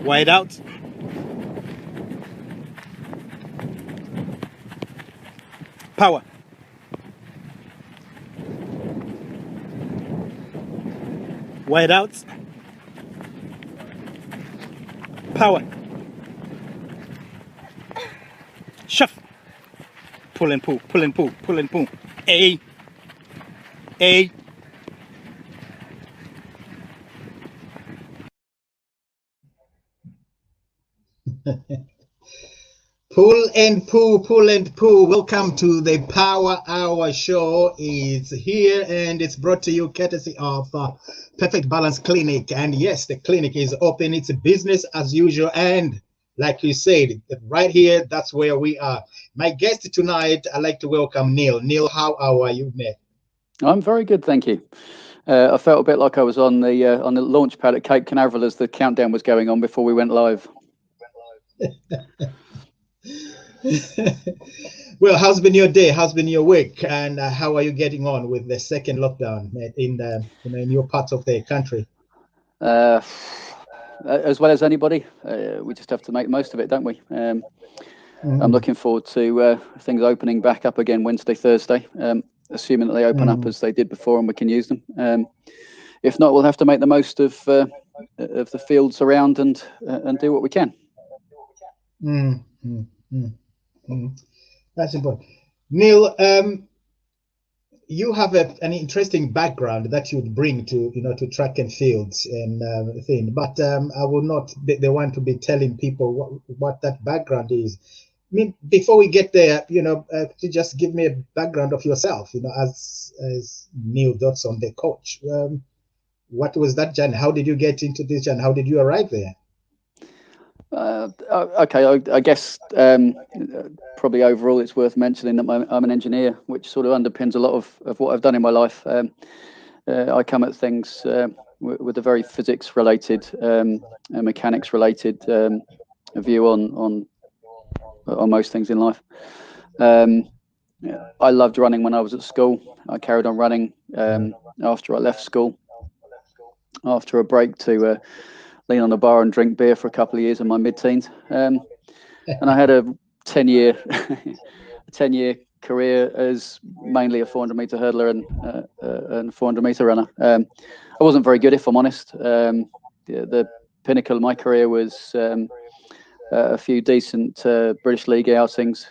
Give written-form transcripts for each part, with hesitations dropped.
Wide out. Power. Wide out. Power. Shove. Pull and pull, pull and pull, pull and pull. A. A. Pull and pull, pull and pull. Welcome to the Power Hour show. It's here and it's brought to you courtesy of Perfect Balance Clinic. And yes, the clinic is open. It's a business as usual. And like you said, right here, that's where we are. My guest tonight, I'd like to welcome Neil. Neil, how are you, mate? I'm very good, thank you. I felt a bit like I was on the launch pad at Cape Canaveral as the countdown was going on before we went live. Well, how's been your day? How's been your week? And how are you getting on with the second lockdown in your part of the country? As well as anybody, we just have to make the most of it, don't we? I'm looking forward to things opening back up again Wednesday, Thursday, assuming that they open up as they did before and we can use them. If not, we'll have to make the most of the fields around and do what we can. That's important. Neil, you have an interesting background that you would bring to track and fields and thing, but I will not be the one to be telling people what that background is. I mean, before we get there, to just give me a background of yourself, as Neil Dodson, the coach. What was that journey? How did you get into this journey? How did you arrive there? Okay, I guess probably overall it's worth mentioning that I'm an engineer, which sort of underpins a lot of what I've done in my life. I come at things with a very physics-related, mechanics-related view on most things in life. I loved running when I was at school. I carried on running after I left school, after a break to lean on a bar and drink beer for a couple of years in my mid-teens. And I had a 10-year career as mainly a 400-meter hurdler and 400-meter runner. I wasn't very good, if I'm honest. The pinnacle of my career was a few decent British League outings.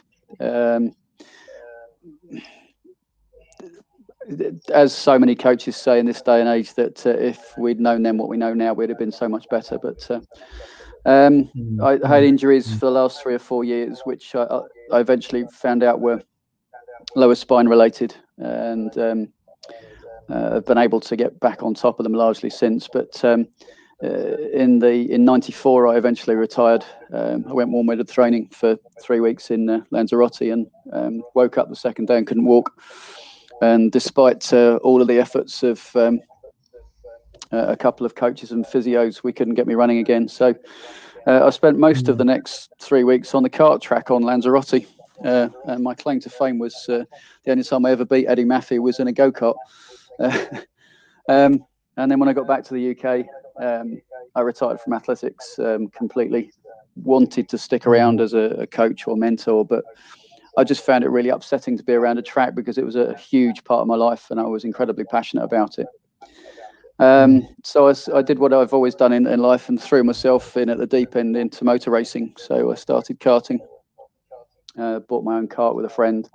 As so many coaches say in this day and age, that if we'd known then what we know now, we'd have been so much better. But I had injuries for the last 3 or 4 years, which I eventually found out were lower spine related, and I've been able to get back on top of them largely since. But in '94, I eventually retired. I went warm weather training for 3 weeks in Lanzarote and woke up the second day and couldn't walk. And despite all of the efforts of a couple of coaches and physios, we couldn't get me running again. So I spent most of the next 3 weeks on the kart track on Lanzarote. And my claim to fame was the only time I ever beat Eddie Maffey was in a go-kart. And then when I got back to the UK, I retired from athletics completely. Wanted to stick around as a coach or mentor, but I just found it really upsetting to be around a track because it was a huge part of my life and I was incredibly passionate about it. So I did what I've always done in life and threw myself in at the deep end into motor racing. So I started karting, bought my own kart with a friend.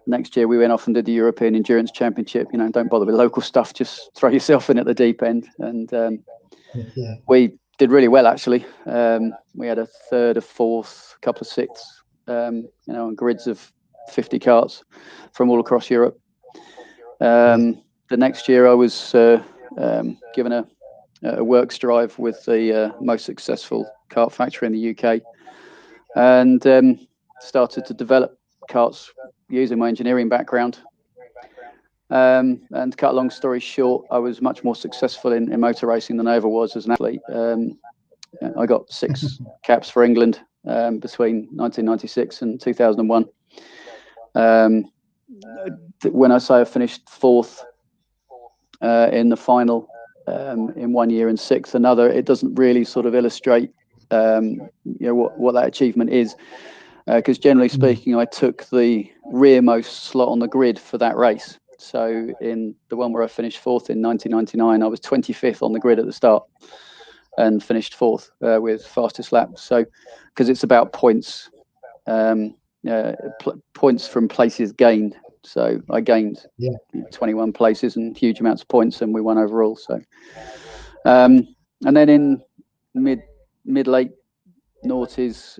Next year we went off and did the European Endurance Championship. Don't bother with local stuff, just throw yourself in at the deep end. And we did really well, actually. We had a third, a fourth, a couple of sixths. On grids of 50 karts from all across Europe. The next year I was given a works drive with the most successful kart factory in the UK and started to develop karts using my engineering background. And to cut a long story short, I was much more successful in motor racing than I ever was as an athlete. I got 6 caps for England between 1996 and 2001. When I say I finished 4th in the final in one year and 6th another, it doesn't really sort of illustrate what that achievement is. Because generally speaking, I took the rearmost slot on the grid for that race. So in the one where I finished fourth in 1999, I was 25th on the grid at the start and finished fourth with fastest lap. So because it's about points, points from places gained. So I gained 21 places and huge amounts of points, and we won overall. So, and then in mid-late noughties,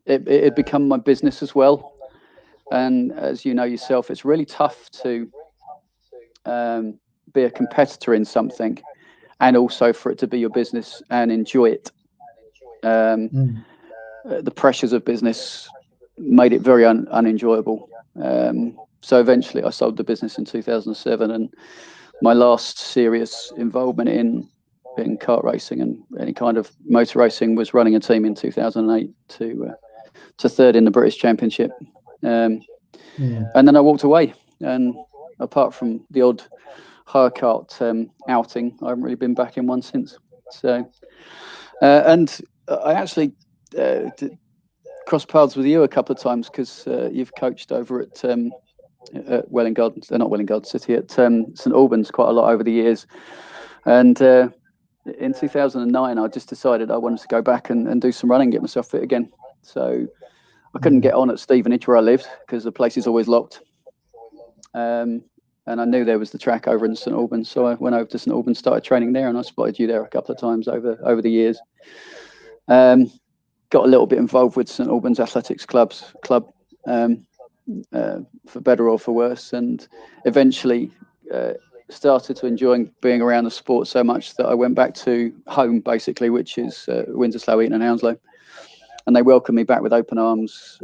it had become my business as well. And as you know yourself, it's really tough to be a competitor in something and also for it to be your business and enjoy it. The pressures of business made it very unenjoyable. So eventually I sold the business in 2007, and my last serious involvement in kart racing and any kind of motor racing was running a team in 2008 to third in the British Championship. And then I walked away, and apart from the odd hire kart outing, I haven't really been back in one since. So, and I actually crossed paths with you a couple of times because you've coached over at Welwyn Garden, not Welwyn Garden City, at St Albans quite a lot over the years. And in 2009, I just decided I wanted to go back and do some running, get myself fit again. So I couldn't get on at Stevenage where I lived because the place is always locked. And I knew there was the track over in St Albans, so I went over to St Albans, started training there, and I spotted you there a couple of times over the years. Got a little bit involved with St Albans Athletics Club, for better or for worse, and eventually started to enjoy being around the sport so much that I went back to home, basically, which is Windsor, Eton and Hounslow. And they welcomed me back with open arms,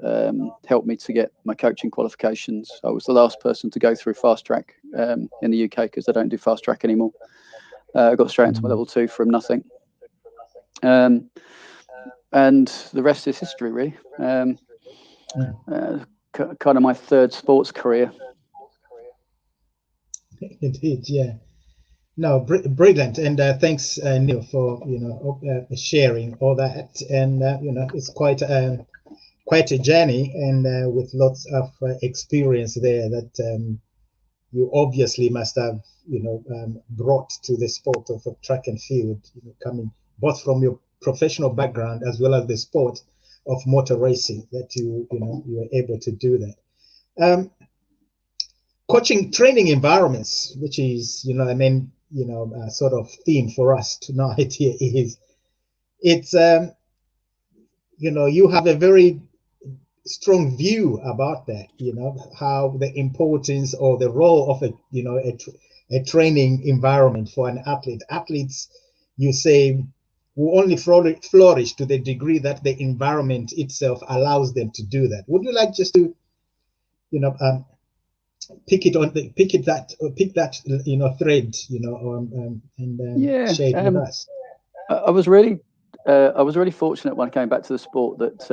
helped me to get my coaching qualifications. I was the last person to go through fast track in the UK because they don't do fast track anymore. I got straight into my level 2 from nothing. And the rest is history, really. Kind of my third sports career. Indeed, yeah. No, brilliant, and thanks, Neil, for sharing all that. And it's quite a journey, and with lots of experience there that you obviously must have brought to the sport of track and field, coming both from your professional background as well as the sport of motor racing, that you were able to do that. Coaching training environments, which is sort of theme for us tonight here, is it's you have a very strong view about that, how the importance or the role of a training environment for an athlete. Athletes, you say, will only flourish to the degree that the environment itself allows them to do that. Would you like just to pick that thread, and share it with us? I was really fortunate when I came back to the sport that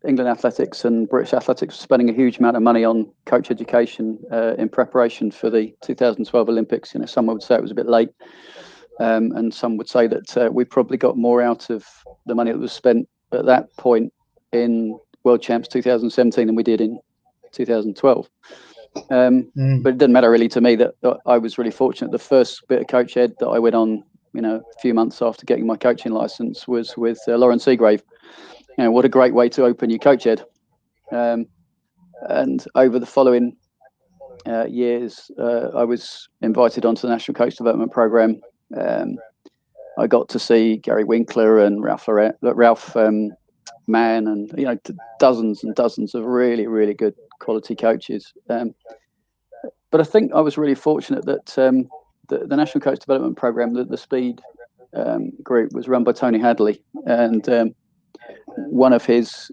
England Athletics and British Athletics were spending a huge amount of money on coach education in preparation for the 2012 Olympics. Some would say it was a bit late, and some would say that we probably got more out of the money that was spent at that point in World Champs 2017 than we did in 2012. But it doesn't matter really to me that I was really fortunate. The first bit of coach ed that I went on, a few months after getting my coaching license, was with Lauren Seagrave. What a great way to open your coach ed. And over the following years, I was invited onto the National Coach Development Programme. I got to see Gary Winkler and Ralph Mann, and dozens and dozens of really, really good quality coaches. But I think I was really fortunate that the National Coach Development Programme, the Speed group, was run by Tony Hadley, and one of his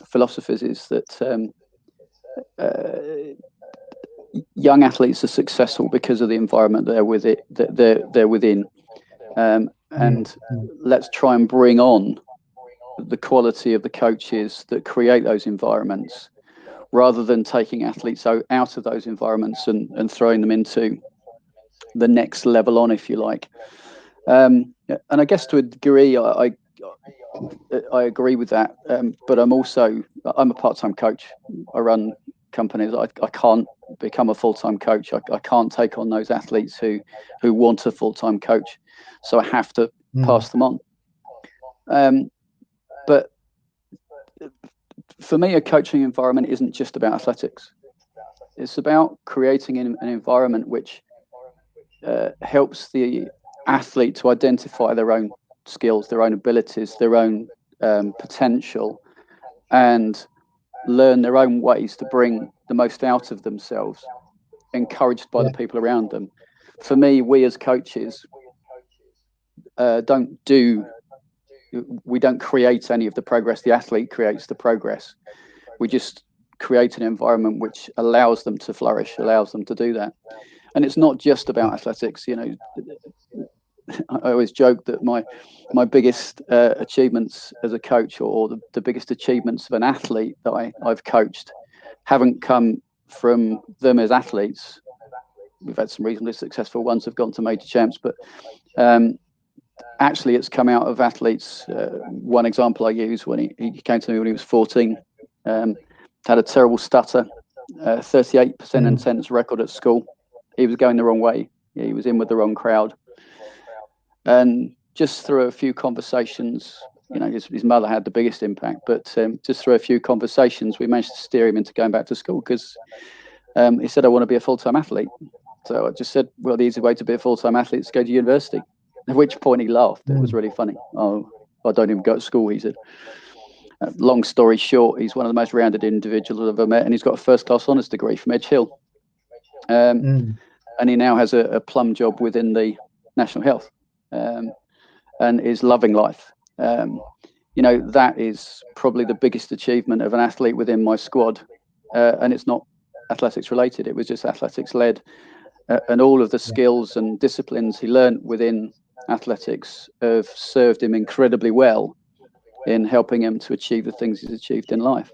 philosophies is that young athletes are successful because of the environment they're within, and let's try and bring on the quality of the coaches that create those environments, rather than taking athletes out of those environments and throwing them into the next level on, if you like. And I guess to a degree, I agree with that. But I'm a part-time coach. I run companies. I can't become a full-time coach. I can't take on those athletes who want a full-time coach. So I have to pass them on. But for me, a coaching environment isn't just about athletics. It's about creating an environment which helps the athlete to identify their own skills, their own abilities, their own potential, and learn their own ways to bring the most out of themselves, encouraged by the people around them. For me, we as coaches don't create any of the progress. The athlete creates the progress. We just create an environment which allows them to flourish, allows them to do that. And it's not just about athletics. You know, I always joke that my biggest achievements as a coach, or the biggest achievements of an athlete that I've coached, haven't come from them as athletes. We've had some reasonably successful ones who've gone to major champs, but actually it's come out of athletes. One example I use, when he came to me when he was 14, had a terrible stutter, 38% attendance record at school. He was going the wrong way. He was in with the wrong crowd. And just through a few conversations, you know, his mother had the biggest impact, but just through a few conversations, we managed to steer him into going back to school, because he said, I want to be a full-time athlete. So I just said, well, the easy way to be a full-time athlete is to go to university. At which point he laughed. It was really funny. Oh, I don't even go to school, he said. Long story short, he's one of the most rounded individuals I've ever met, and he's got a first-class honours degree from Edge Hill. And he now has a plum job within the National Health, and is loving life. You know, that is probably the biggest achievement of an athlete within my squad, and it's not athletics related. It was just athletics led, and all of the skills and disciplines he learned within athletics have served him incredibly well in helping him to achieve the things he's achieved in life.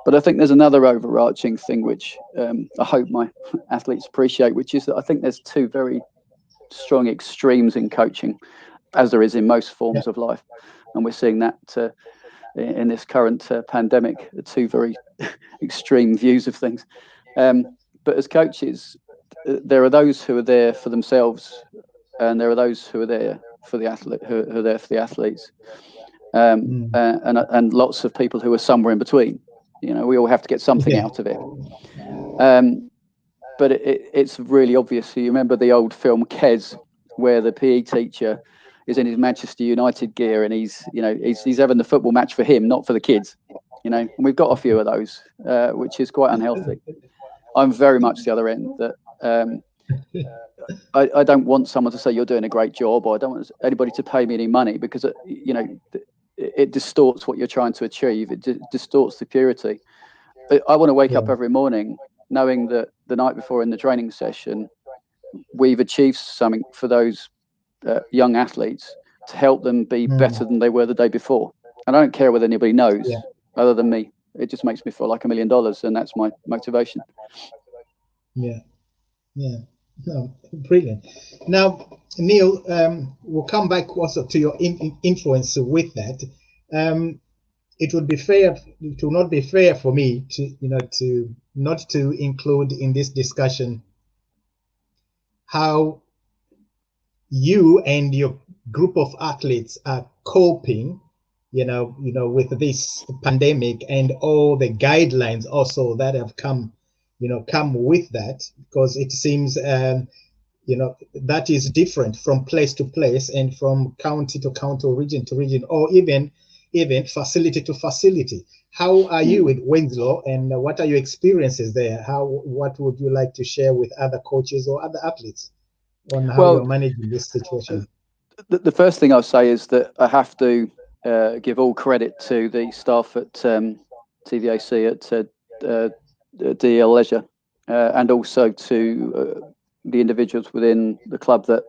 But I think there's another overarching thing which I hope my athletes appreciate, which is that I think there's two very strong extremes in coaching, as there is in most forms of life. And we're seeing that in this current pandemic, two very extreme views of things. But as coaches, there are those who are there for themselves, and there are those who are there for the athlete, who are there for the athletes, and lots of people who are somewhere in between. You know, we all have to get something out of it. But it's really obvious. You remember the old film Kes, where the PE teacher is in his Manchester United gear, and he's having the football match for him, not for the kids. You know, and we've got a few of those, which is quite unhealthy. I'm very much the other end, that I don't want someone to say you're doing a great job, or I don't want anybody to pay me any money, because it distorts what you're trying to achieve. It distorts the purity. I want to wake up every morning knowing that the night before in the training session, we've achieved something for those young athletes to help them be better than they were the day before. And I don't care whether anybody knows other than me. It just makes me feel like $1 million, and that's my motivation. Yeah. No, brilliant. Now, Neil, we'll come back also to your influence with that. It would not be fair for me to not to include in this discussion how you and your group of athletes are coping, with this pandemic, and all the guidelines also that have come with that, because it seems that is different from place to place, and from county to county, or region to region, or even facility to facility. How are you with Winslow, and what are your experiences there? What would you like to share with other coaches or other athletes on how you're managing this situation? The first thing I'll say is that I have to give all credit to the staff at TVAC, at DL Leisure, and also to the individuals within the club that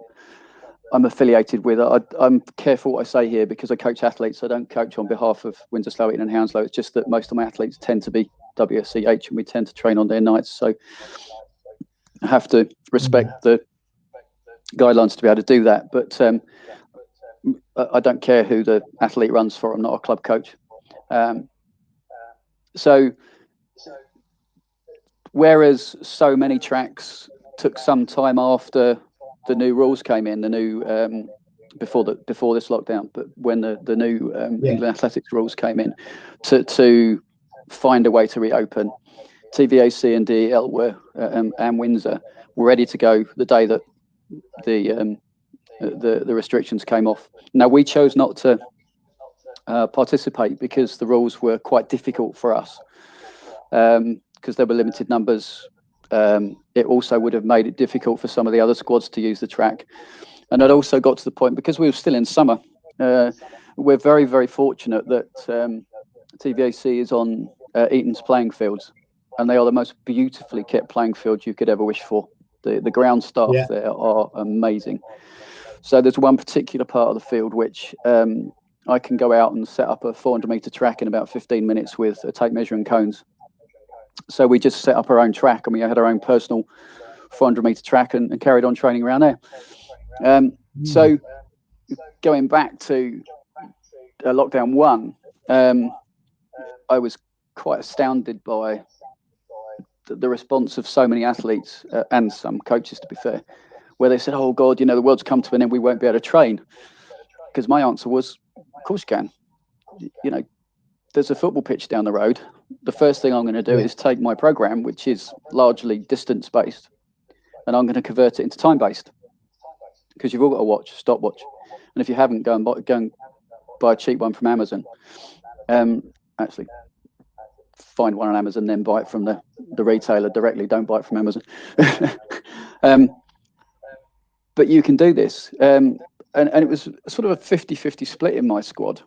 I'm affiliated with. I'm careful what I say here, because I coach athletes. I don't coach on behalf of Windsor Slough and Hounslow. It's just that most of my athletes tend to be WSCH, and we tend to train on their nights. So I have to respect the guidelines to be able to do that. But I don't care who the athlete runs for. I'm not a club coach. So whereas so many tracks took some time after the new rules came in, the new before this lockdown, but when the new England Athletics rules came in, to find a way to reopen, TVAC and DEL were and Windsor were ready to go the day that the restrictions came off. Now, we chose not to participate because the rules were quite difficult for us, because there were limited numbers. It also would have made it difficult for some of the other squads to use the track. And it also got to the point, because we were still in summer, we're very, very fortunate that TVAC is on Eton's playing fields, and they are the most beautifully kept playing fields you could ever wish for. The ground staff there are amazing. So there's one particular part of the field which I can go out and set up a 400-meter track in about 15 minutes with a tape measure and cones. So we just set up our own track, and we had our own personal 400-meter track and carried on training around there. So going back to lockdown 1, I was quite astounded by the response of so many athletes and some coaches, to be fair, where they said, "Oh God, the world's come to an end, we won't be able to train." Because my answer was, of course you can. There's a football pitch down the road. The first thing I'm going to do is take my program, which is largely distance based, and I'm going to convert it into time based, because you've all got a stopwatch, and if you haven't, go and buy a cheap one from Amazon. Actually, find one on Amazon, then buy it from the retailer directly. Don't buy it from Amazon. But you can do this. And it was sort of a 50-50 split in my squad.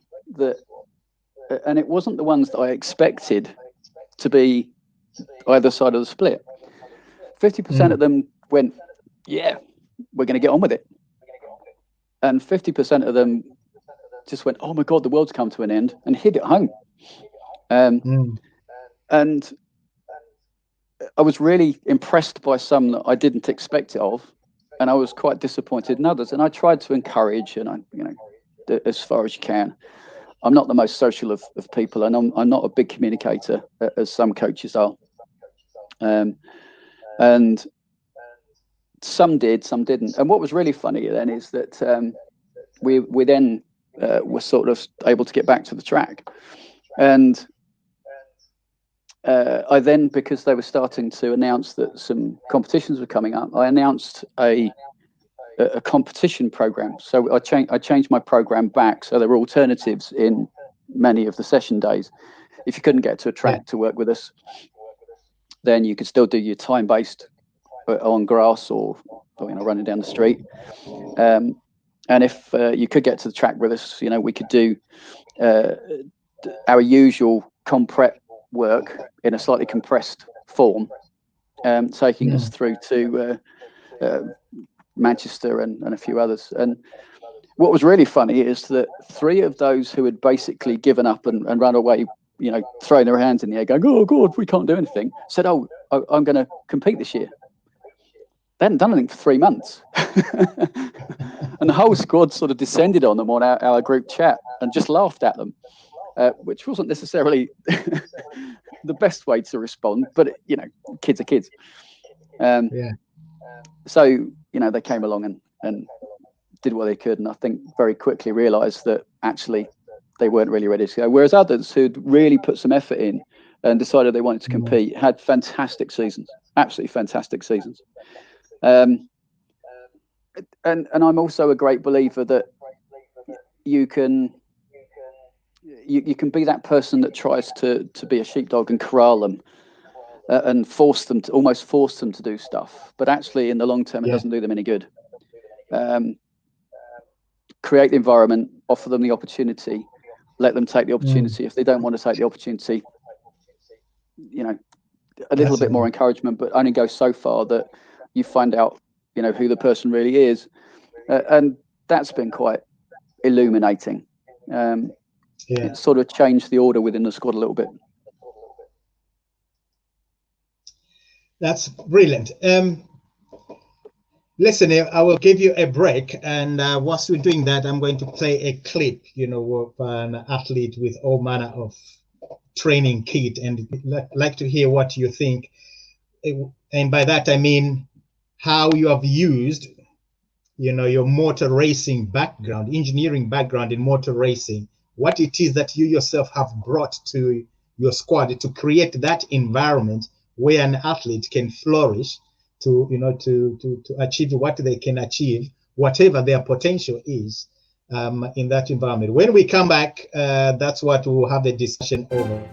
And it wasn't the ones that I expected to be either side of the split. 50% of them went, yeah, we're going to get on with it. And 50% of them just went, oh my God, the world's come to an end, and hid at home. And I was really impressed by some that I didn't expect it of, and I was quite disappointed in others. And I tried to encourage, and as far as you can. I'm not the most social of people, and I'm not a big communicator, as some coaches are. And some did, some didn't. And what was really funny then is that we then were sort of able to get back to the track. And I then, because they were starting to announce that some competitions were coming up, I announced a competition program. So I changed my program back, so there were alternatives in many of the session days. If you couldn't get to a track to work with us, then you could still do your time-based on grass or running down the street. And if you could get to the track with us, we could do our usual comprep work in a slightly compressed form, taking us through to Manchester and a few others. And what was really funny is that 3 of those who had basically given up and run away, throwing their hands in the air going, oh God, we can't do anything, said, oh, I'm going to compete this year. They hadn't done anything for 3 months. And the whole squad sort of descended on them on our group chat and just laughed at them, which wasn't necessarily the best way to respond, but kids are kids. So they came along and did what they could, and I think very quickly realised that actually they weren't really ready to go. Whereas others who'd really put some effort in and decided they wanted to compete had fantastic seasons, absolutely fantastic seasons. And I'm also a great believer that you can be that person that tries to be a sheepdog and corral them and almost force them to do stuff, but actually in the long term it doesn't do them any good. Create the environment, offer them the opportunity, let them take the opportunity. If they don't want to take the opportunity, a little bit more encouragement, but only go so far that you find out who the person really is. And that's been quite illuminating. It sort of changed the order within the squad a little bit. That's brilliant. Listen, I will give you a break, and whilst we're doing that, I'm going to play a clip, of an athlete with all manner of training kit, and like to hear what you think. And by that I mean how you have used, your motor racing background, engineering background in motor racing, what it is that you yourself have brought to your squad to create that environment where an athlete can flourish to achieve what they can achieve, whatever their potential is, in that environment. When we come back, that's what we'll have a discussion over.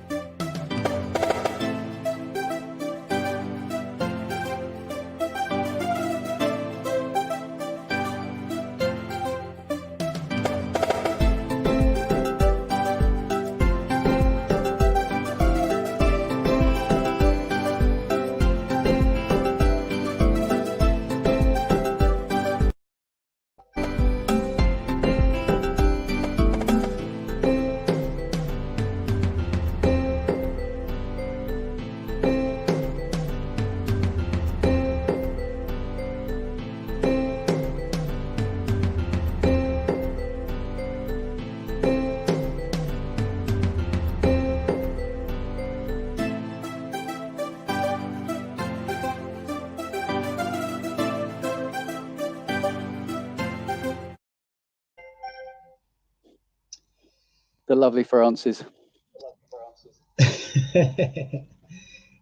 The lovely Francis.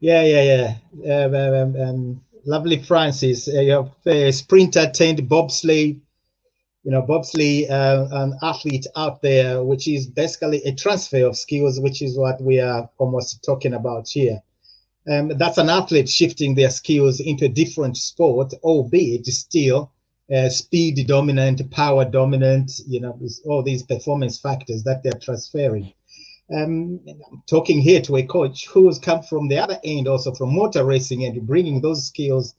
Yeah. Lovely Francis. You have a sprinter turned bobsleigh, an athlete out there, which is basically a transfer of skills, which is what we are almost talking about here. That's an athlete shifting their skills into a different sport, albeit still speed dominant, power dominant, all these performance factors that they're transferring. I'm talking here to a coach who's come from the other end, also from motor racing, and bringing those skills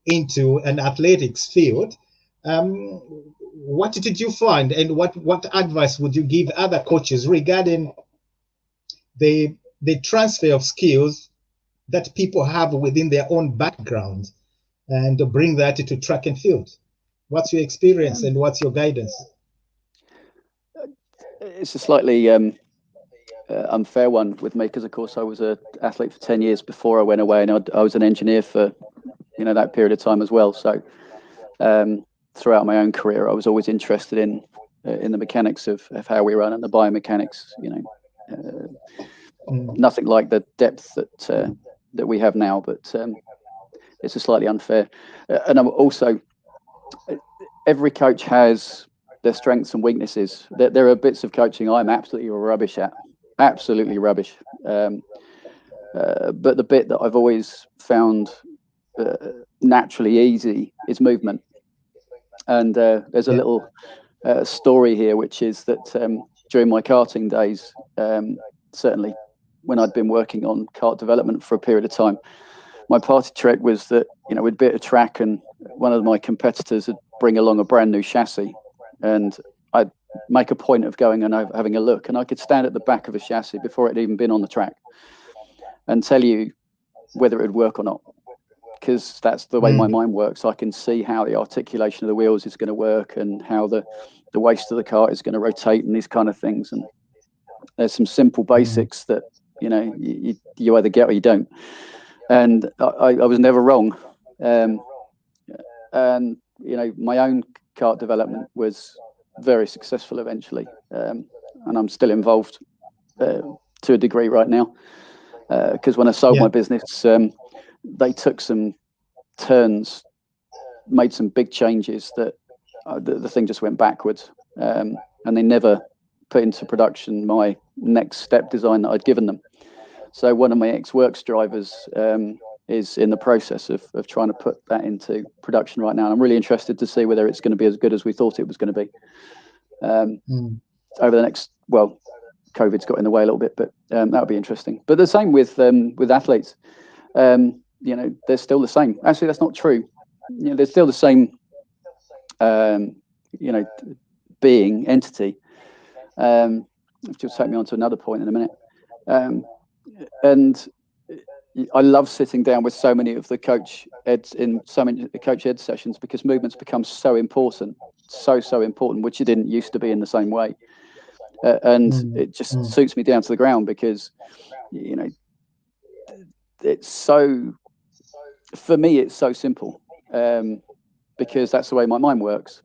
into an athletics field. What did you find, and what advice would you give other coaches regarding the transfer of skills that people have within their own background, and to bring that to track and field? What's your experience and what's your guidance? It's a slightly unfair one with me, because of course I was an athlete for 10 years before I went away, and I was an engineer for that period of time as well. So throughout my own career, I was always interested in the mechanics of how we run and the biomechanics. Nothing like the depth that we have now, but it's a slightly unfair. And I'm also, every coach has their strengths and weaknesses. There are bits of coaching I'm absolutely rubbish at, absolutely rubbish. But the bit that I've always found naturally easy is movement. And there's a little story here, which is that during my karting days, certainly when I'd been working on kart development for a period of time, my party trick was that, we'd be at a track and one of my competitors would bring along a brand new chassis, and I'd make a point of going and having a look, and I could stand at the back of a chassis before it had even been on the track and tell you whether it would work or not, because that's the way my mind works. I can see how the articulation of the wheels is going to work and how the waist of the cart is going to rotate and these kind of things. And there's some simple basics that, you either get or you don't. And I was never wrong. And, my own kart development was very successful eventually. And I'm still involved to a degree right now. Because when I sold my business, they took some turns, made some big changes that the thing just went backwards. And they never put into production my next step design that I'd given them. So one of my ex-works drivers is in the process of trying to put that into production right now. And I'm really interested to see whether it's going to be as good as we thought it was going to be. Over the next, COVID's got in the way a little bit, but that'll be interesting. But the same with athletes. They're still the same. Actually, that's not true. They're still the same, being, entity. Which will take me on to another point in a minute. And I love sitting down with so many of the coach eds in so many coach ed sessions, because movements become so important, so important, which it didn't used to be in the same way. And it just suits me down to the ground, because, you know, it's so, for me, it's so simple, because that's the way my mind works.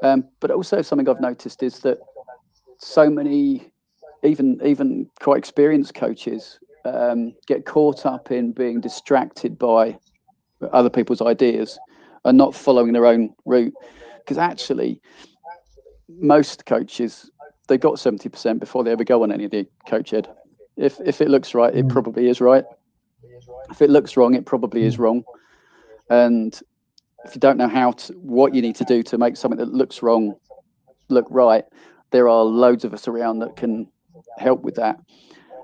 But also something I've noticed is that so many, even quite experienced coaches, get caught up in being distracted by other people's ideas and not following their own route. Because actually, most coaches, they got 70% before they ever go on any of the coach ed. If it looks right, it probably is right. If it looks wrong, it probably is wrong. And if you don't know what you need to do to make something that looks wrong look right, there are loads of us around that can help with that.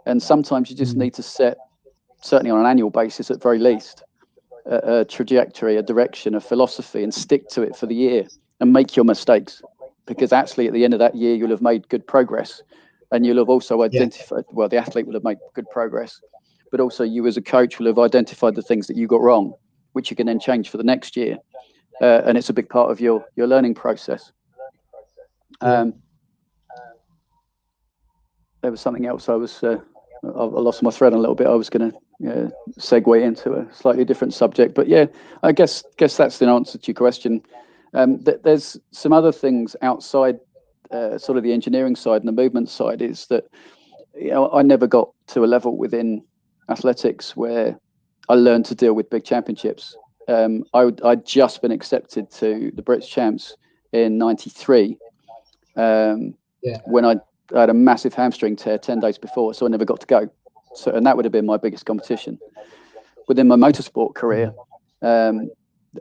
And sometimes you just need to set, certainly on an annual basis at very least, a trajectory, a direction, a philosophy, and stick to it for the year and make your mistakes. Because actually at the end of that year, you'll have made good progress, and you'll have also identified, well, the athlete will have made good progress, but also you as a coach will have identified the things that you got wrong, which you can then change for the next year. And it's a big part of your learning process. There was something else I lost my thread a little bit. I was going to segue into a slightly different subject, but yeah, I guess that's the answer to your question. There's some other things outside sort of the engineering side and the movement side, is that, you know, I never got to a level within athletics where I learned to deal with big championships. I'd just been accepted to the British Champs in '93 when I had a massive hamstring tear 10 days before, so I never got to go. So, and that would have been my biggest competition. Within my motorsport career, I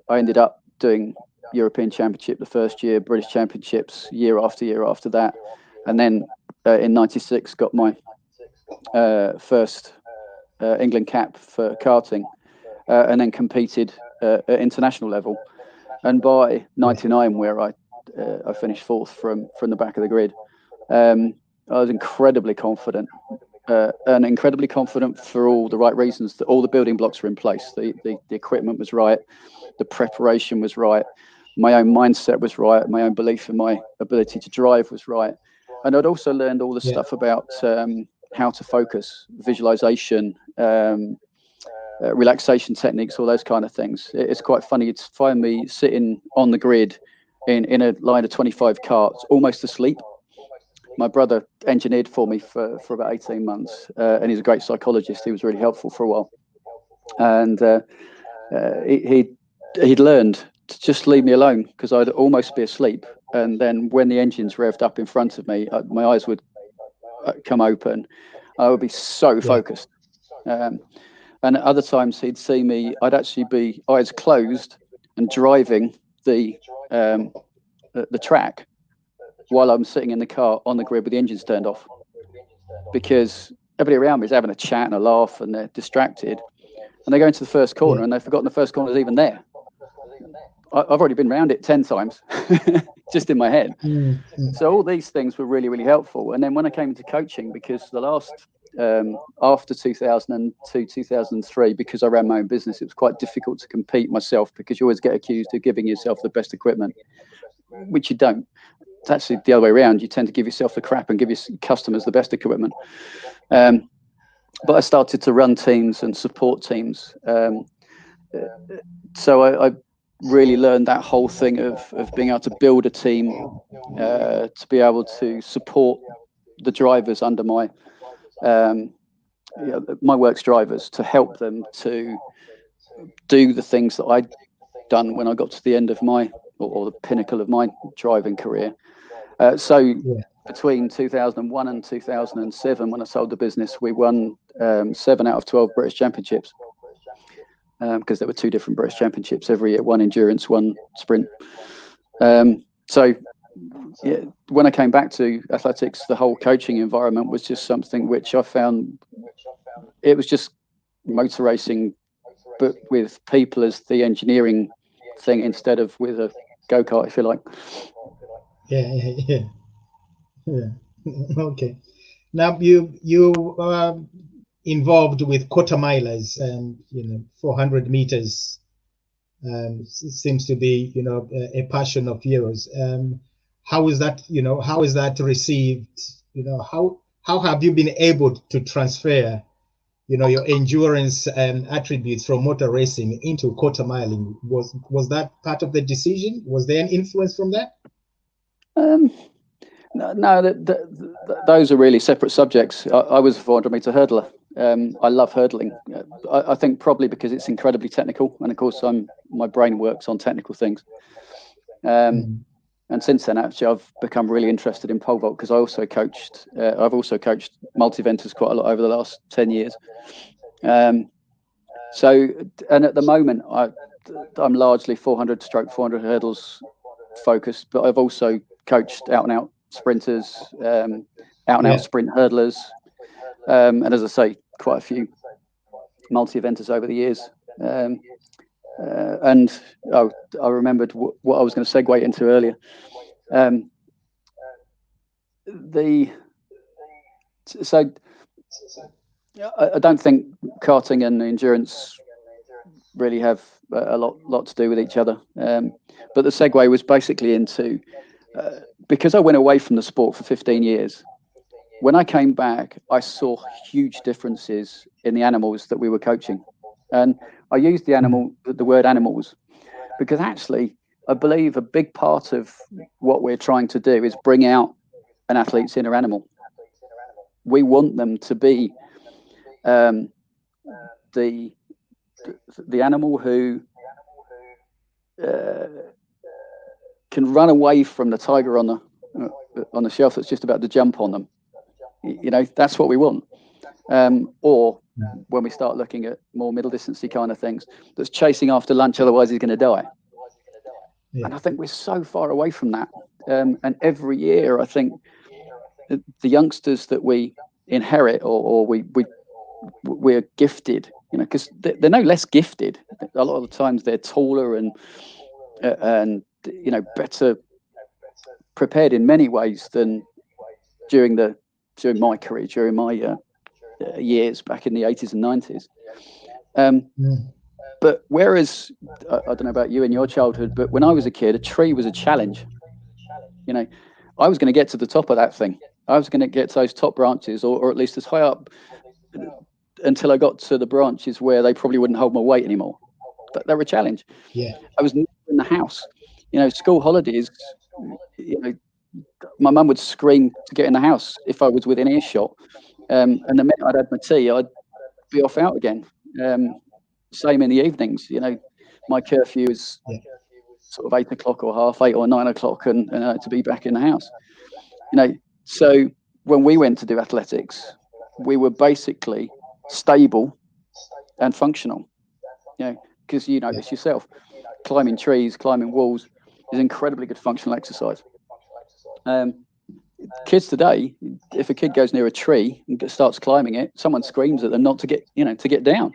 ended up doing European Championship the first year, British Championships year after that, and then in '96 got my first England cap for karting, and then competed at international level. And by '99, where I finished fourth from the back of the grid, I was incredibly confident, and incredibly confident for all the right reasons. That all the building blocks were in place. The equipment was right, the preparation was right, my own mindset was right, my own belief in my ability to drive was right, and I'd also learned all the stuff about how to focus, visualization, relaxation techniques, all those kind of things. It's quite funny. It's find me sitting on the grid in a line of 25 karts, almost asleep. My brother engineered for me for about 18 months, and he's a great psychologist. He was really helpful for a while, and he'd learned to just leave me alone, because I'd almost be asleep, and then when the engines revved up in front of me, my eyes would come open. I would be so focused. And at other times he'd see me, I'd actually be eyes closed and driving the track while I'm sitting in the car on the grid with the engines turned off, because everybody around me is having a chat and a laugh and they're distracted, and they go into the first corner and they've forgotten the first corner is even there. I've already been around it 10 times just in my head. So all these things were really, really helpful. And then when I came into coaching, because the last after 2002, 2003, because I ran my own business, it was quite difficult to compete myself, because you always get accused of giving yourself the best equipment, which you don't. It's actually the other way around. You tend to give yourself the crap and give your customers the best equipment. But I started to run teams and support teams. So I really learned that whole thing of being able to build a team, to be able to support the drivers under my works drivers, to help them to do the things that I'd done when I got to the end of my, or the pinnacle of my driving career. Between 2001 and 2007, when I sold the business, we won 7 out of 12 British Championships, because there were 2 different British Championships every year, 1 endurance, 1 sprint. So when I came back to athletics, the whole coaching environment was just something which I found, it was just motor racing, but with people as the engineering thing instead of with a go-kart, if you like. Yeah. Okay. Now you involved with quarter milers, 400 meters. Seems to be, a passion of yours. How is that, how is that received? How have you been able to transfer, your endurance attributes from motor racing into quarter miling? Was that part of the decision? Was there an influence from that? No, those are really separate subjects. I was a 400-meter hurdler. I love hurdling. I think probably because it's incredibly technical, and of course my brain works on technical things. And since then, actually, I've become really interested in pole vault because I've also coached multi-eventers quite a lot over the last 10 years. And at the moment, I'm largely 400-400 hurdles focused, but I've also coached out-and-out sprinters, out-and-out sprint hurdlers, and as I say, quite a few multi-eventers over the years. And I remembered what I was going to segue into earlier. I don't think karting and endurance really have a lot to do with each other. But the segue was basically into because I went away from the sport for 15 years. When I came back, I saw huge differences in the animals that we were coaching. And I used the word animals, because actually, I believe a big part of what we're trying to do is bring out an athlete's inner animal. We want them to be the animal who can run away from the tiger on the shelf that's just about to jump on them. That's what we want. Or when we start looking at more middle distancey kind of things, that's chasing after lunch, otherwise he's going to die. Yeah. And I think we're so far away from that. And every year, I think the youngsters that we inherit or we're gifted, because they're no less gifted. A lot of the times they're taller and better prepared in many ways than during my career, during my years back in the 80s and 90s. But whereas, I don't know about you in your childhood, but when I was a kid, a tree was a challenge. I was going to get to the top of that thing. I was going to get to those top branches, or at least as high up until I got to the branches where they probably wouldn't hold my weight anymore. But they were a challenge. Yeah. I was never in the house. School holidays, my mum would scream to get in the house if I was within earshot. And the minute I'd had my tea, I'd be off out again. Same in the evenings. My curfew is sort of 8 o'clock or 8:30 or 9 o'clock, and to be back in the house. So when we went to do athletics, we were basically stable and functional. Because you know this yourself, climbing trees, climbing walls is incredibly good functional exercise. Kids today, if a kid goes near a tree and starts climbing it, someone screams at them not to get down.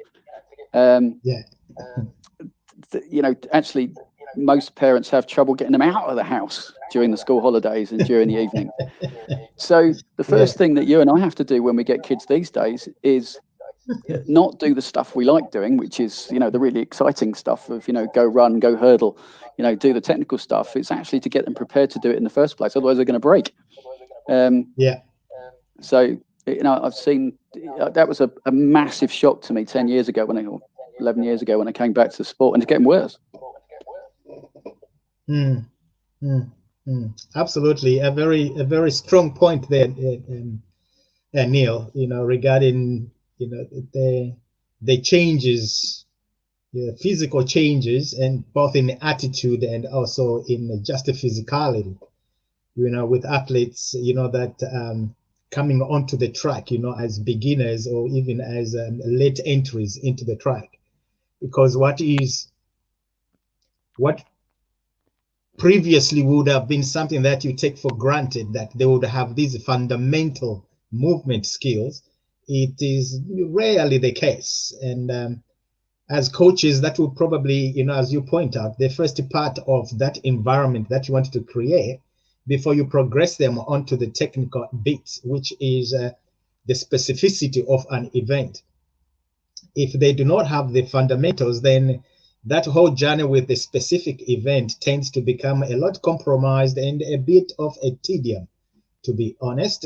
Actually, most parents have trouble getting them out of the house during the school holidays and during the evening. So the first thing that you and I have to do when we get kids these days is not do the stuff we like doing, which is, the really exciting stuff of, go run, go hurdle, do the technical stuff. It's actually to get them prepared to do it in the first place. Otherwise they're going to break. So, I've seen that was a massive shock to me 10 years ago 11 years ago when I came back to the sport, and it's getting worse. Absolutely. A very strong point there, Neil, regarding, the changes, physical changes, and both in attitude and also in just the physicality, with athletes, that coming onto the track, as beginners or even as late entries into the track. Because what previously would have been something that you take for granted, that they would have these fundamental movement skills, it is rarely the case. And as coaches, that will probably, as you point out, the first part of that environment that you want to create before you progress them onto the technical bits, which is the specificity of an event. If they do not have the fundamentals, then that whole journey with the specific event tends to become a lot compromised and a bit of a tedium, to be honest.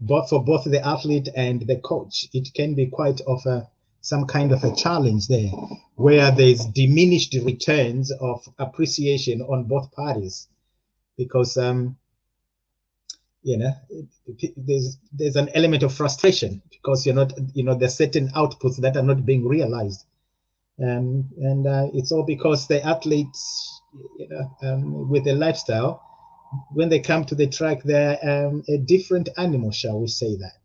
Both for both the athlete and the coach, it can be quite of some kind of a challenge there, where there's diminished returns of appreciation on both parties, because there's an element of frustration because there's certain outputs that are not being realized, and it's all because the athletes, with a lifestyle, when they come to the track, they're a different animal, shall we say that?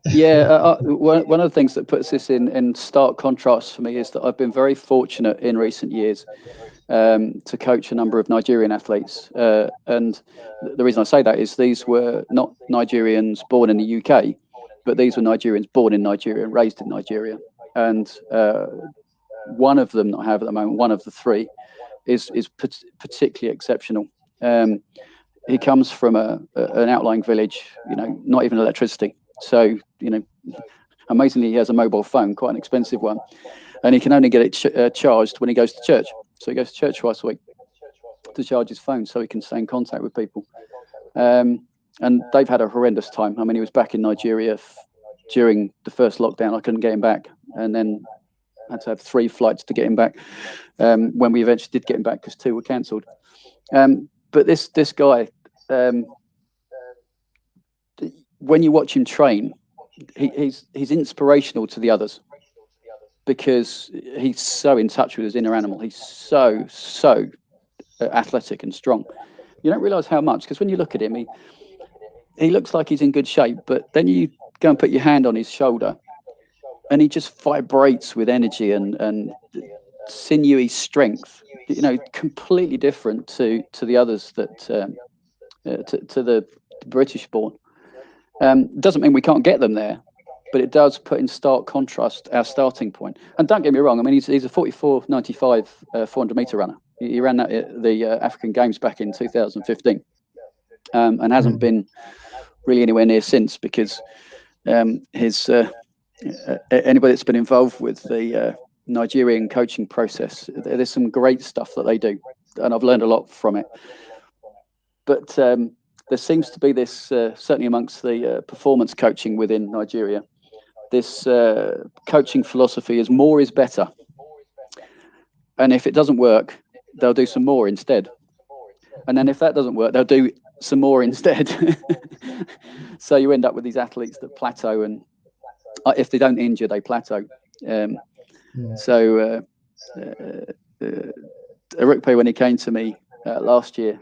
Yeah, one of the things that puts this in stark contrast for me is that I've been very fortunate in recent years to coach a number of Nigerian athletes. And the reason I say that is these were not Nigerians born in the UK, but these were Nigerians born in Nigeria and raised in Nigeria. And one of them that I have at the moment, one of the three, is particularly exceptional. He comes from an outlying village, not even electricity. So, amazingly, he has a mobile phone, quite an expensive one, and he can only get it charged when he goes to church. So he goes to church twice a week to charge his phone so he can stay in contact with people. And they've had a horrendous time. I mean, he was back in Nigeria during the first lockdown. I couldn't get him back, and then had to have 3 flights to get him back when we eventually did get him back because 2 were cancelled. But this guy, when you watch him train, he's inspirational to the others because he's so in touch with his inner animal. He's so athletic and strong. You don't realise how much, because when you look at him, he looks like he's in good shape, but then you go and put your hand on his shoulder and he just vibrates with energy and sinewy strength, completely different to the others that to the British born. Doesn't mean we can't get them there, but it does put in stark contrast our starting point. And don't get me wrong, I mean, he's a 44.95 400 meter runner. He ran that at the African Games back in 2015, and hasn't been really anywhere near since because his anybody that's been involved with the Nigerian coaching process, there's some great stuff that they do, and I've learned a lot from it. But there seems to be this, certainly amongst the performance coaching within Nigeria, this coaching philosophy is more is better. And if it doesn't work, they'll do some more instead. And then if that doesn't work, they'll do some more instead. So you end up with these athletes that plateau, and if they don't injure, they plateau. So Arukpe, when he came to me last year,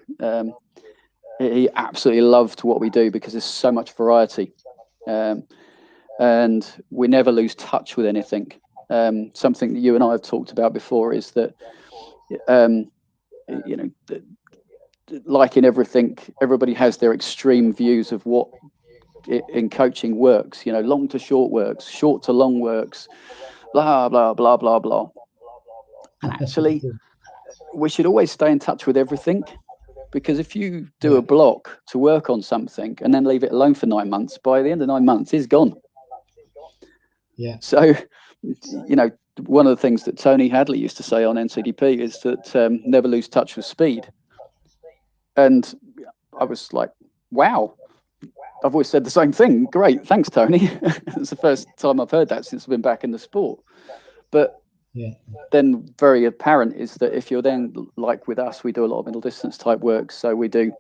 he absolutely loved what we do because there's so much variety, and we never lose touch with anything. Something that you and I have talked about before is that, like in everything, everybody has their extreme views of what in coaching works. Long to short works, short to long works, blah blah blah blah blah. And actually, we should always stay in touch with everything. Because if you do a block to work on something and then leave it alone for 9 months, by the end of 9 months, it's gone. Yeah. So, one of the things that Tony Hadley used to say on NCDP is that never lose touch with speed. And I was like, wow, I've always said the same thing. Great. Thanks, Tony. It's the first time I've heard that since I've been back in the sport. But then very apparent is that if you're then, like with us, we do a lot of middle distance type work. So we do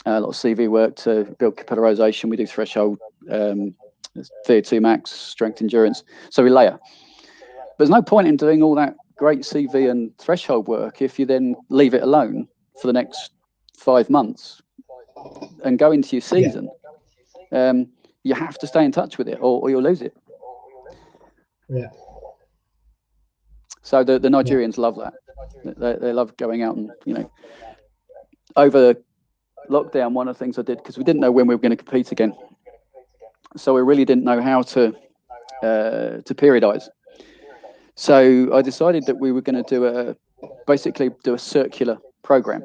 a lot of CV work to build capillarization. We do threshold, VO2 max, strength endurance. So we layer. But there's no point in doing all that great CV and threshold work if you then leave it alone for the next 5 months and go into your season. You have to stay in touch with it or you'll lose it. Yeah. So the Nigerians love that. They love going out and, over lockdown, one of the things I did, because we didn't know when we were going to compete again. So we really didn't know how to periodize. So I decided that we were going to basically do a circular program.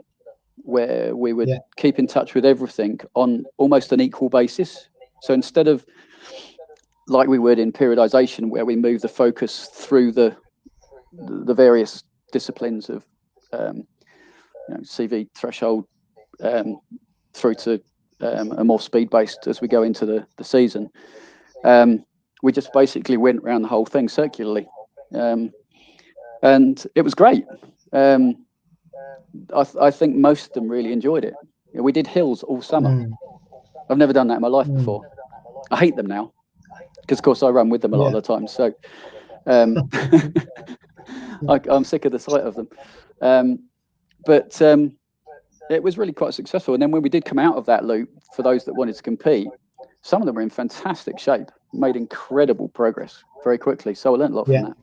where we would Yeah. keep in touch with everything on almost an equal basis. So instead of like we would in periodization, where we move the focus through the various disciplines of CV threshold through to a more speed based as we go into the season. We just basically went around the whole thing circularly, and it was great. I think most of them really enjoyed it. We did hills all summer. I've never done that in my life before. I hate them now because, of course, I run with them a lot of the time. So I'm sick of the sight of them. But it was really quite successful. And then when we did come out of that loop, for those that wanted to compete, some of them were in fantastic shape, made incredible progress very quickly. So I learned a lot from that.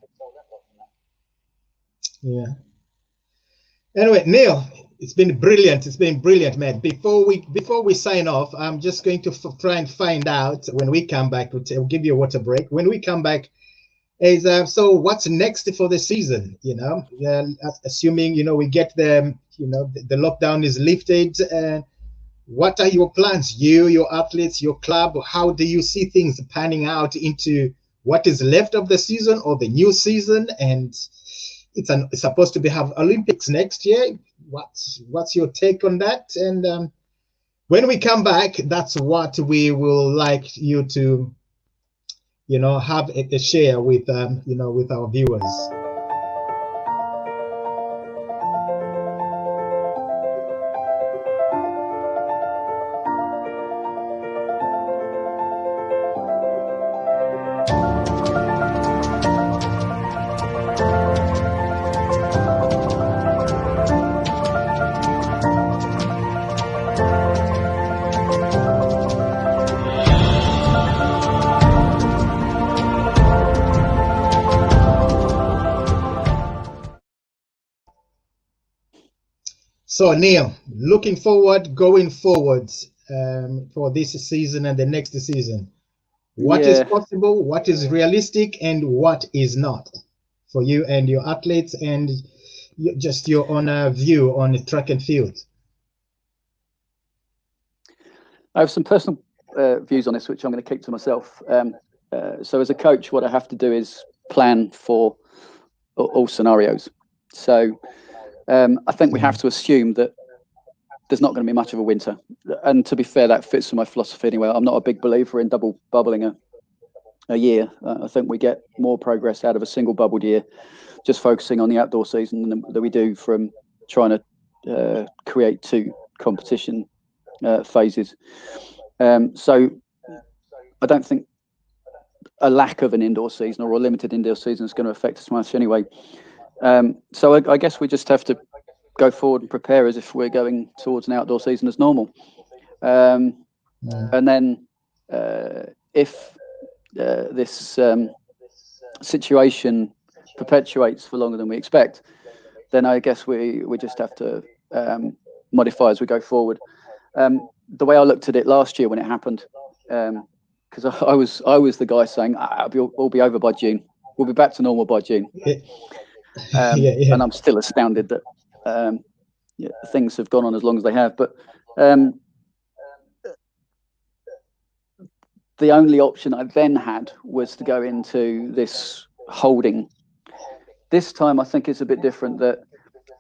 Yeah. Anyway, Neil, it's been brilliant. It's been brilliant, man. Before we sign off, I'm just going to try and find out when we come back. We'll give you a water break. When we come back, is so what's next for the season? Assuming we get the the lockdown is lifted. What are your plans? Your athletes, your club. How do you see things panning out into what is left of the season or the new season? And it's supposed to have Olympics next year. What's your take on that? And when we come back, that's what we will like you to have a share with with our viewers. So Neil, looking forward, going forward for this season and the next season, what is possible, what is realistic, and what is not for you and your athletes, and just your own view on track and field? I have some personal views on this, which I'm going to keep to myself. So as a coach, what I have to do is plan for all scenarios. So I think we have to assume that there's not going to be much of a winter. And to be fair, that fits with my philosophy anyway. I'm not a big believer in double bubbling a year. I think we get more progress out of a single bubbled year, just focusing on the outdoor season than we do from trying to create two competition phases. So I don't think a lack of an indoor season or a limited indoor season is going to affect us much anyway. So I guess we just have to go forward and prepare as if we're going towards an outdoor season as normal. And then if this situation perpetuates for longer than we expect, then I guess we just have to modify as we go forward. The way I looked at it last year when it happened, because I was the guy saying, we'll be over by June. We'll be back to normal by June. And I'm still astounded that things have gone on as long as they have. But the only option I then had was to go into this holding. This time, I think it's a bit different. That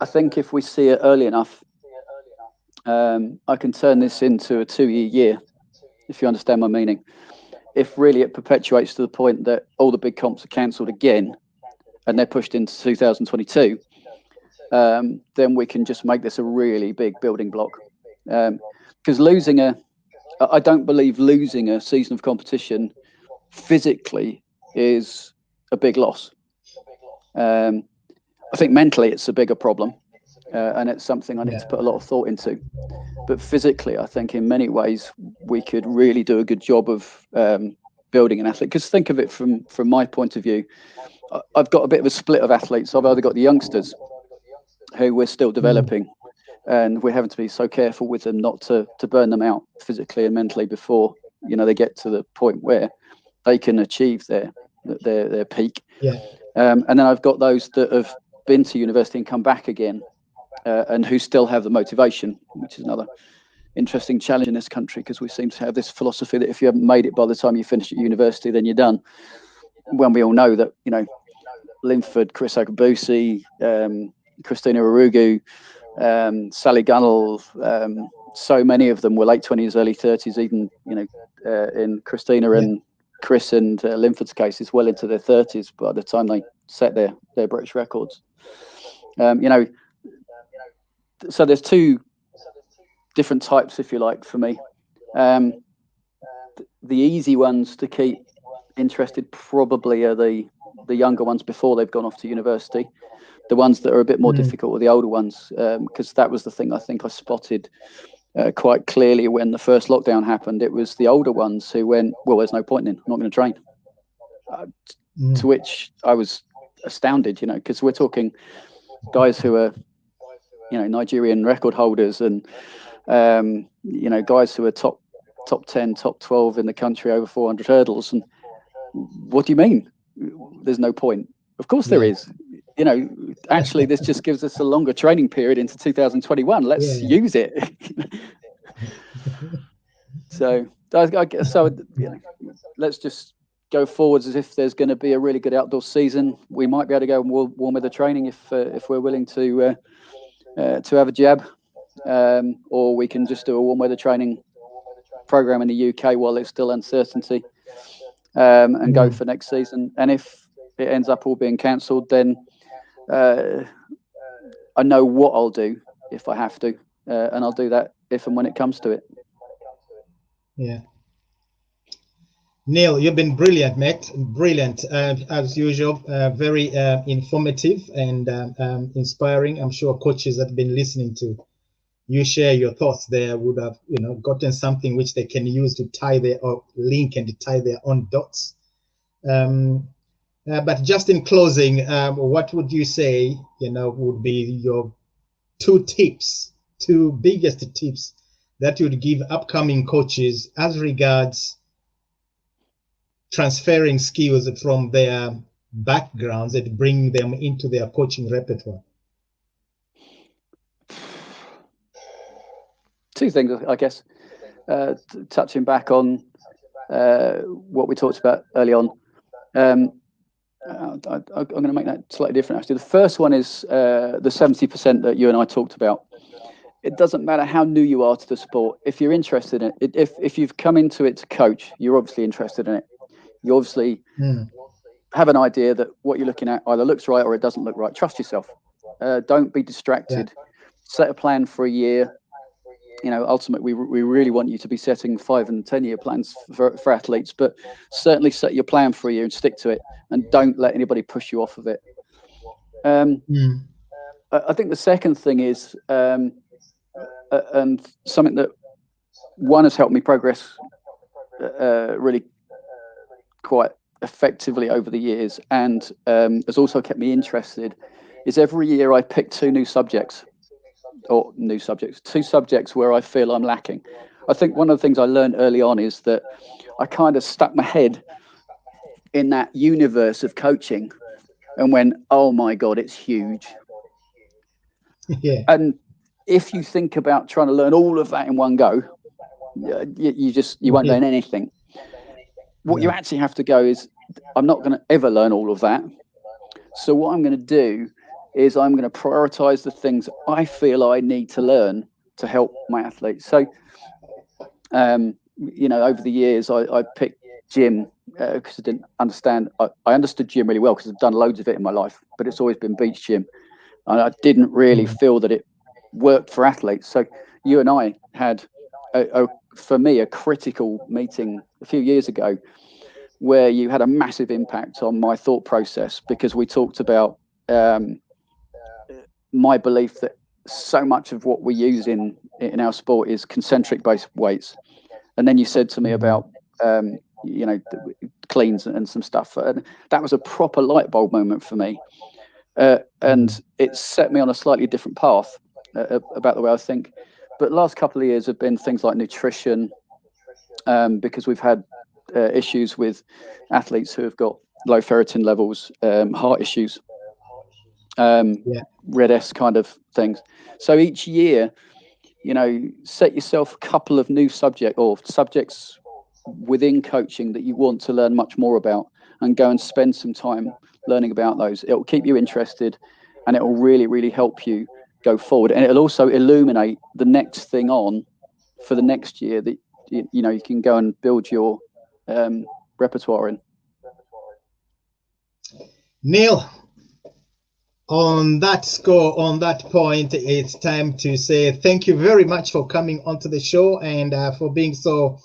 I think if we see it early enough, I can turn this into a 2-year year, if you understand my meaning. If really it perpetuates to the point that all the big comps are cancelled again, and they're pushed into 2022, then we can just make this a really big building block. Because I don't believe losing a season of competition physically is a big loss. I think mentally it's a bigger problem, and it's something I need to put a lot of thought into. But physically, I think in many ways we could really do a good job of building an athlete. Because think of it from my point of view, I've got a bit of a split of athletes. I've either got the youngsters who we're still developing, and we're having to be so careful with them not to burn them out physically and mentally before they get to the point where they can achieve their peak. And then I've got those that have been to university and come back again, and who still have the motivation, which is another interesting challenge in this country, because we seem to have this philosophy that if you haven't made it by the time you finish at university, then you're done. When we all know that, Linford, Chris Akabusi, Christina Urugu, Sally Gunnell, so many of them were late 20s, early 30s, even, in Christina and Chris and Linford's case, is well into their 30s by the time they set their British records. So there's two different types, if you like, for me. The easy ones to keep interested probably are the younger ones before they've gone off to university. The ones that are a bit more difficult are the older ones, because that was the thing I think I spotted quite clearly when the first lockdown happened. It was the older ones who went, well, there's no point in, I'm not going to train. To which I was astounded, because we're talking guys who are, Nigerian record holders and, guys who are top 10, top 12 in the country over 400 hurdles. And what do you mean? There's no point. Of course there is. Actually, this just gives us a longer training period into 2021. Let's use it. So I guess let's just go forwards as if there's going to be a really good outdoor season. We might be able to go warm weather training if we're willing to have a jab, or we can just do a warm weather training program in the UK while it's still uncertainty, and go for next season. And if it ends up all being cancelled, then I know what I'll do if I have to, and I'll do that if and when it comes to it. Yeah. Neil, you've been brilliant, mate. Brilliant, as usual. Very informative and inspiring. I'm sure coaches that have been listening to you share your thoughts there would have, gotten something which they can use to tie their link and tie their own dots. But just in closing, what would you say, would be your two biggest tips that you'd give upcoming coaches as regards transferring skills from their backgrounds and bringing them into their coaching repertoire? Two things, I guess, touching back on what we talked about early on. I'm going to make that slightly different, actually. The first one is the 70% that you and I talked about. It doesn't matter how new you are to the sport. If you're interested in it, if you've come into it to coach, you're obviously interested in it. You obviously have an idea that what you're looking at either looks right or it doesn't look right. Trust yourself. Don't be distracted. Set a plan for a year. Ultimately, we really want you to be setting 5 and 10 year plans for athletes, but certainly set your plan for a year and stick to it, and don't let anybody push you off of it. I think the second thing is, and something that one has helped me progress really quite effectively over the years, and has also kept me interested, is every year I pick two subjects where I feel I'm lacking. I think one of the things I learned early on is that I kind of stuck my head in that universe of coaching and went, oh my God, it's huge. Yeah. And if you think about trying to learn all of that in one go, you won't learn anything. What you actually have to go is, I'm not going to ever learn all of that. So what I'm going to do is I'm going to prioritize the things I feel I need to learn to help my athletes. So, over the years, I picked gym because I didn't understand. I understood gym really well because I've done loads of it in my life, but it's always been beach gym. And I didn't really feel that it worked for athletes. So you and I had, for me, a critical meeting a few years ago where you had a massive impact on my thought process, because we talked about my belief that so much of what we use in our sport is concentric based weights. And then you said to me about cleans and some stuff, and that was a proper light bulb moment for me, and it set me on a slightly different path about the way I think. But the last couple of years have been things like nutrition, because we've had issues with athletes who have got low ferritin levels, heart issues, Red S kind of things. So each year, you know, set yourself a couple of new subjects within coaching that you want to learn much more about, and go and spend some time learning about those. It will keep you interested, and it will really, really help you go forward. And it'll also illuminate the next thing on for the next year that you know you can go and build your repertoire in. Neil, on that score, on that point, it's time to say thank you very much for coming onto the show and for being so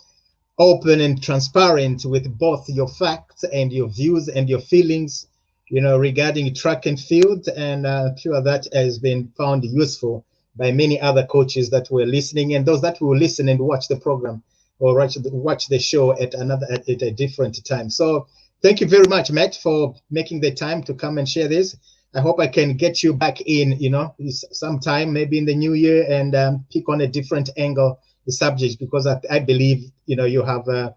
open and transparent with both your facts and your views and your feelings, you know, regarding track and field. And I'm sure that has been found useful by many other coaches that were listening, and those that will listen and watch the program or watch the show at a different time. So thank you very much, Matt, for making the time to come and share this. I hope I can get you back in, you know, sometime, maybe in the new year, and pick on a different angle, the subject, because I believe, you know, you have a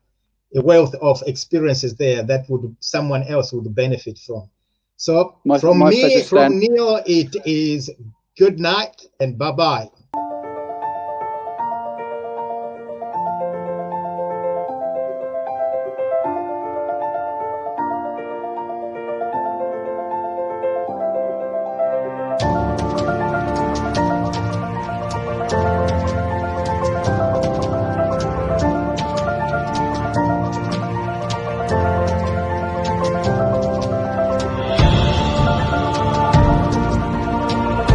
wealth of experiences there that someone else would benefit from. So from me, from Neil, it is good night and bye-bye.